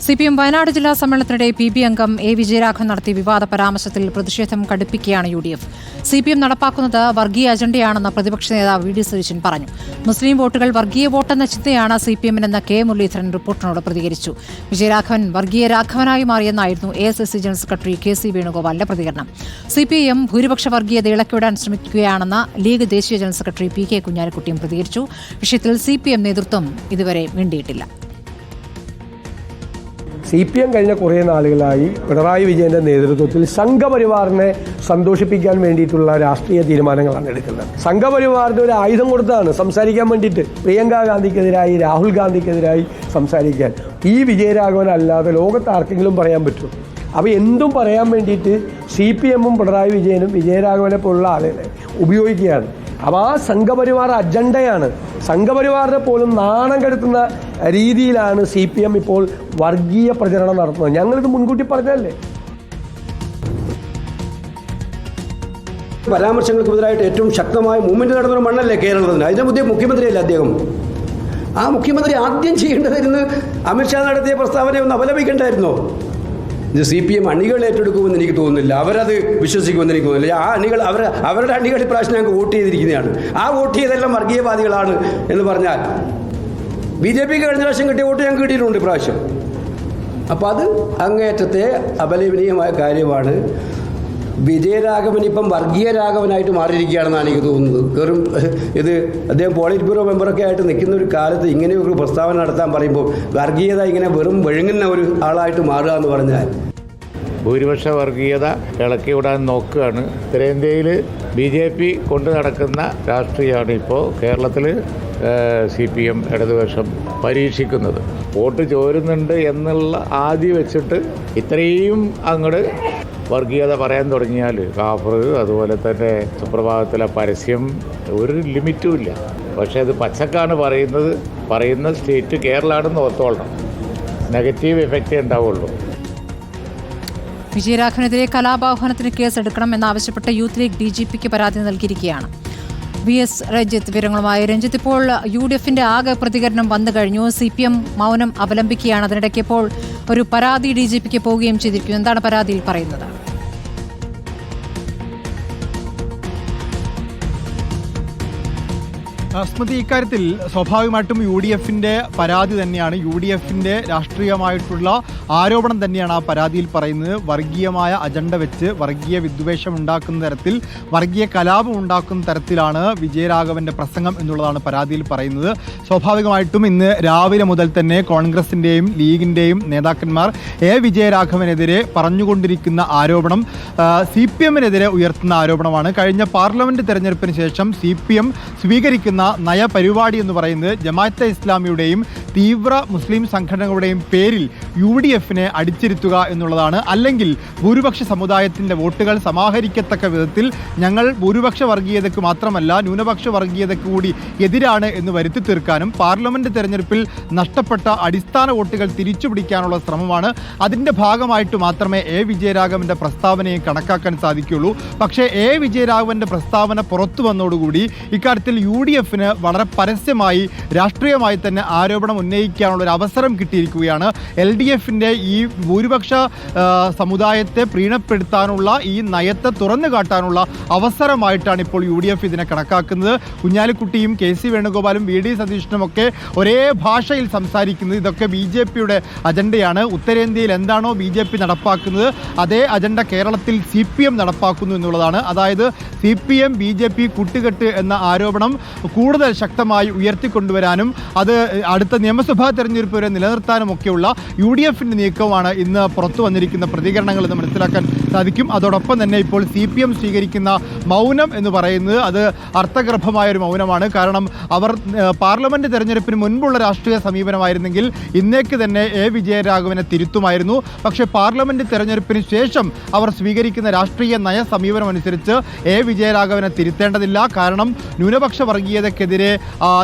CPM Wayanad ജില്ലാ സമ്മേളനത്തിനിടെ PB അംഗം A. Vijayaraghavan നടത്തിയ വിവാദ പരാമർശത്തിൽ പ്രതിഷേധം കടുപ്പിക്കുകയാണ് UDF. CPM നടപ്പാക്കുന്നത് വർഗീയ അജണ്ടയാണെന്ന് പ്രതിപക്ഷ നേതാവ് VD സതീശൻ പറഞ്ഞു. മുസ്ലിം വോട്ടുകൾ വർഗീയ വോട്ടെന്ന ചിന്തയാണ് CPMനെന്ന് K. മുരളീധരൻ റിപ്പോർട്ടിനോട് പ്രതികരിച്ചു. വിജയരാഘവൻ വർഗീയ രാഘവനായി മാറിയെന്നായിരുന്നു ASSC ജനറൽ സെക്രട്ടറി KC വേണുഗോപാലിന്റെ പ്രതികരണം. CPM ഭൂരിപക്ഷ വർഗീയത ഇളക്കിവിടാൻ ശ്രമിക്കുകയാണെന്ന് ലീഗ് ദേശീയ ജനറൽ സെക്രട്ടറി PK കുഞ്ഞാലിക്കുട്ടിയും പ്രതികരിച്ചു. വിഷയത്തിൽ CPM നേതൃത്വം ഇതുവരെ മിണ്ടിയിട്ടില്ല. CPM കഴിഞ്ഞ കുറേ നാളുകളായി പിണറായി വിജയന്റെ നേതൃത്വത്തിൽ സംഘപരിവാറിനെ സന്തോഷിപ്പിക്കാൻ വേണ്ടിയിട്ടുള്ള രാഷ്ട്രീയ തീരുമാനങ്ങളാണ് എടുക്കുന്നത്. സംഘപരിവാറിന് ഒരു ആയുധം കൊടുത്താണ് സംസാരിക്കാൻ വേണ്ടിയിട്ട്. പ്രിയങ്ക ഗാന്ധിക്കെതിരായി, രാഹുൽ ഗാന്ധിക്കെതിരായി സംസാരിക്കാൻ ഈ വിജയരാഘവൻ അല്ലാതെ ലോകത്ത് ആർക്കെങ്കിലും പറയാൻ പറ്റും. അപ്പോൾ എന്തും പറയാൻ വേണ്ടിയിട്ട് CPMും പിണറായി വിജയനും വിജയരാഘവനെ പോലുള്ള ആളുകളെ ഉപയോഗിക്കുകയാണ്. അപ്പോൾ ആ സംഘപരിവാർ അജണ്ടയാണ്. സംഘപരിവാറിനെ പോലും നാണം കെടുത്തുന്ന രീതിയിലാണ് CPM ഇപ്പോൾ വർഗീയ പ്രചരണം നടത്തുന്നത്. ഞങ്ങളിത് മുൻകൂട്ടി പറഞ്ഞല്ലേ. പരാമർശങ്ങൾക്കെതിരായിട്ട് ഏറ്റവും ശക്തമായ മൂവ്മെന്റ് നടന്നൊരു മണ്ണല്ലേ കേരളത്തിന്. അതിന്റെ പുതിയ മുഖ്യമന്ത്രിയല്ലേ അദ്ദേഹം. ആ മുഖ്യമന്ത്രി ആദ്യം ചെയ്യേണ്ടതായിരുന്നു അമിത്ഷാ നടത്തിയ പ്രസ്താവനയെ ഒന്ന് അപലപിക്കേണ്ടായിരുന്നോ? ഇത് CPM അണികൾ ഏറ്റെടുക്കുമെന്ന് എനിക്ക് തോന്നുന്നില്ല. അവരത് വിശ്വസിക്കുമെന്ന് എനിക്ക് തോന്നുന്നില്ല. ആ അണികൾ അവരുടെ അണികൾ ഇപ്രാവശ്യം ഞങ്ങൾക്ക് വോട്ട് ചെയ്തിരിക്കുന്നതാണ്. ആ വോട്ട് ചെയ്തെല്ലാം വർഗീയവാദികളാണ് എന്ന് പറഞ്ഞാൽ BJPക്ക് കഴിഞ്ഞ പ്രാവശ്യം കിട്ടിയ വോട്ട് ഞങ്ങൾക്ക് കിട്ടിയിട്ടുണ്ട് ഇപ്രാവശ്യം. അപ്പോൾ അത് അങ്ങേയറ്റത്തെ അപലപനീയമായ കാര്യമാണ്. വിജയരാഘവൻ ഇപ്പം വർഗീയ രാഘവനായിട്ട് മാറിയിരിക്കുകയാണെന്നാണ് എനിക്ക് തോന്നുന്നത്. വെറും ഇത് അദ്ദേഹം പോളിറ്റ് ബ്യൂറോ മെമ്പറൊക്കെ ആയിട്ട് നിൽക്കുന്ന ഒരു കാലത്ത് ഇങ്ങനെയൊരു പ്രസ്താവന നടത്താൻ പറയുമ്പോൾ വർഗീയത ഇങ്ങനെ വെറും വിഴുങ്ങുന്ന ഒരു ആളായിട്ട് മാറുക എന്ന് പറഞ്ഞാൽ ഭൂരിപക്ഷ വർഗീയത ഇളക്കിവിടാൻ നോക്കുകയാണ്. ഉത്തരേന്ത്യയിൽ BJP കൊണ്ട് നടക്കുന്ന രാഷ്ട്രീയമാണ് ഇപ്പോൾ കേരളത്തിൽ CPM ഇടതുപക്ഷം പരീക്ഷിക്കുന്നത്. വോട്ട് ചോരുന്നുണ്ട് എന്നുള്ള ആദ്യം വെച്ചിട്ട് ഇത്രയും അങ്ങോട്ട് വർഗീയത പറയാൻ തുടങ്ങിയാൽ കാഫർ, അതുപോലെ തന്നെ സുപ്രഭാതത്തിലെ പരസ്യം, ഒരു ലിമിറ്റും ഇല്ല. പക്ഷേ അത് പച്ചക്കാണ് പറയുന്ന സ്റ്റേറ്റ് കേരളമാണെന്ന് ഓർത്തോളണം. നെഗറ്റീവ് എഫക്റ്റേ ഉണ്ടാവുള്ളൂ. വിജയരാഘവനെതിരെ കലാപാഹ്വാനത്തിന് കേസെടുക്കണം എന്നാവശ്യപ്പെട്ട് യൂത്ത് ലീഗ് DGPക്ക് പരാതി നൽകിയിരിക്കുകയാണ്. VS രഞ്ജിത്ത് വിവരങ്ങളുമായി. രഞ്ജിത്ത്, ഇപ്പോൾ UDFന്റെ ആകെ പ്രതികരണം വന്നു കഴിഞ്ഞു. CPM മൗനം അവലംബിക്കുകയാണ്. അതിനിടയ്ക്ക് ഇപ്പോൾ ഒരു പരാതി DGPക്ക് പോവുകയും ചെയ്തിരിക്കുന്നു. എന്താണ് പരാതിയിൽ പറയുന്നത്? സ്മൃതി, ഇക്കാര്യത്തിൽ സ്വാഭാവികമായിട്ടും UDFന്റെ പരാതി തന്നെയാണ്. UDFന്റെ രാഷ്ട്രീയമായിട്ടുള്ള ആരോപണം തന്നെയാണ് ആ പരാതിയിൽ പറയുന്നത്. വർഗീയമായ അജണ്ട വെച്ച് വർഗീയ വിദ്വേഷം ഉണ്ടാക്കുന്ന തരത്തിൽ, വർഗീയ കലാപം ഉണ്ടാക്കുന്ന തരത്തിലാണ് വിജയരാഘവന്റെ പ്രസംഗം എന്നുള്ളതാണ് പരാതിയിൽ പറയുന്നത്. സ്വാഭാവികമായിട്ടും ഇന്ന് രാവിലെ മുതൽ തന്നെ കോൺഗ്രസിന്റെയും ലീഗിന്റെയും നേതാക്കന്മാർ A. വിജയരാഘവനെതിരെ പറഞ്ഞുകൊണ്ടിരിക്കുന്ന ആരോപണം CPMനെതിരെ ഉയർത്തുന്ന ആരോപണമാണ്. കഴിഞ്ഞ പാർലമെന്റ് തെരഞ്ഞെടുപ്പിന് ശേഷം CPM സ്വീകരിക്കുന്ന നയപരിപാടി എന്ന് പറയുന്നത് ജമാഅത്തെ ഇസ്ലാമിയുടെയും തീവ്ര മുസ്ലിം സംഘടനകളുടെയും പേരിൽ UDFനെ അടിച്ചിരുത്തുക എന്നുള്ളതാണ്. അല്ലെങ്കിൽ ഭൂരിപക്ഷ സമുദായത്തിൻ്റെ വോട്ടുകൾ സമാഹരിക്കത്തക്ക വിധത്തിൽ ഞങ്ങൾ ഭൂരിപക്ഷ വർഗീയതയ്ക്ക് മാത്രമല്ല ന്യൂനപക്ഷ വർഗീയതയ്ക്ക് കൂടി എതിരാണ് എന്ന് വരുത്തി തീർക്കാനും പാർലമെന്റ് തെരഞ്ഞെടുപ്പിൽ നഷ്ടപ്പെട്ട അടിസ്ഥാന വോട്ടുകൾ തിരിച്ചുപിടിക്കാനുള്ള ശ്രമമാണ്. അതിൻ്റെ ഭാഗമായിട്ട് മാത്രമേ A. വിജയരാഘവന്റെ പ്രസ്താവനയെ കണക്കാക്കാൻ സാധിക്കുകയുള്ളൂ. പക്ഷേ A. വിജയരാഘവന്റെ പ്രസ്താവന പുറത്തു വന്നതോടുകൂടി ഇക്കാര്യത്തിൽ UDFന് വളരെ പരസ്യമായി രാഷ്ട്രീയമായി തന്നെ ആരോപണം ഉന്നയിക്കാനുള്ള ഒരു അവസരം കിട്ടിയിരിക്കുകയാണ്. LDFന്റെ ഈ ഭൂരിപക്ഷ സമുദായത്തെ പ്രീണപ്പെടുത്താനുള്ള ഈ നയത്തെ തുറന്നു കാട്ടാനുള്ള അവസരമായിട്ടാണ് ഇപ്പോൾ UDF ഇതിനെ കണക്കാക്കുന്നത്. കുഞ്ഞാലിക്കുട്ടിയും KC വേണുഗോപാലും VD സതീശനും ഒക്കെ ഒരേ ഭാഷയിൽ സംസാരിക്കുന്നത് ഇതൊക്കെ BJPയുടെ അജണ്ടയാണ്. ഉത്തരേന്ത്യയിൽ എന്താണോ BJP നടപ്പാക്കുന്നത് അതേ അജണ്ട കേരളത്തിൽ CPM നടപ്പാക്കുന്നു എന്നുള്ളതാണ്. അതായത് CPM BJP കൂട്ടുകെട്ട് എന്ന ആരോപണം കൂടുതൽ ശക്തമായി ഉയർത്തിക്കൊണ്ടുവരാനും അത് അടുത്ത നിയമസഭാ തെരഞ്ഞെടുപ്പ് വരെ നിലനിർത്താനുമൊക്കെയുള്ള UDFന്റെ നീക്കമാണ് ഇന്ന് പുറത്തു വന്നിരിക്കുന്ന പ്രതികരണങ്ങൾ എന്ന് മനസ്സിലാക്കാൻ സാധിക്കും. അതോടൊപ്പം തന്നെ ഇപ്പോൾ CPM സ്വീകരിക്കുന്ന മൗനം എന്ന് പറയുന്നത് അത് അർത്ഥഗർഭമായ ഒരു മൗനമാണ്. കാരണം അവർ പാർലമെന്റ് തെരഞ്ഞെടുപ്പിന് മുൻപുള്ള രാഷ്ട്രീയ സമീപനമായിരുന്നെങ്കിൽ ഇന്നേക്ക് തന്നെ A. വിജയരാഘവനെ തിരുത്തുമായിരുന്നു. പക്ഷേ പാർലമെന്റ് തെരഞ്ഞെടുപ്പിന് ശേഷം അവർ സ്വീകരിക്കുന്ന രാഷ്ട്രീയ നയ സമീപനം അനുസരിച്ച് A. വിജയരാഘവനെ തിരുത്തേണ്ടതില്ല. കാരണം ന്യൂനപക്ഷ വർഗീയതയ്ക്കെതിരെ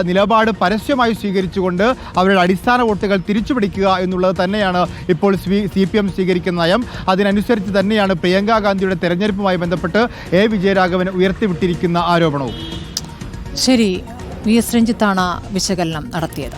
നിലപാട് പരസ്യമായി സ്വീകരിച്ചുകൊണ്ട് അവരുടെ അടിസ്ഥാന വോട്ടുകൾ തിരിച്ചുപിടിക്കുക എന്നുള്ളത് തന്നെയാണ് ഇപ്പോൾ CPM സ്വീകരിക്കുന്ന നയം. അതിനനുസരിച്ച് തന്നെയാണ് പ്രിയങ്ക ഗാന്ധിയുടെ തെരഞ്ഞെടുപ്പുമായി ബന്ധപ്പെട്ട് A. വിജയരാഘവൻ ഉയർത്തിവിട്ടിരിക്കുന്ന ആരോപണവും. ശരി, VS രഞ്ജിത്താണ് വിശകലനം നടത്തിയത്.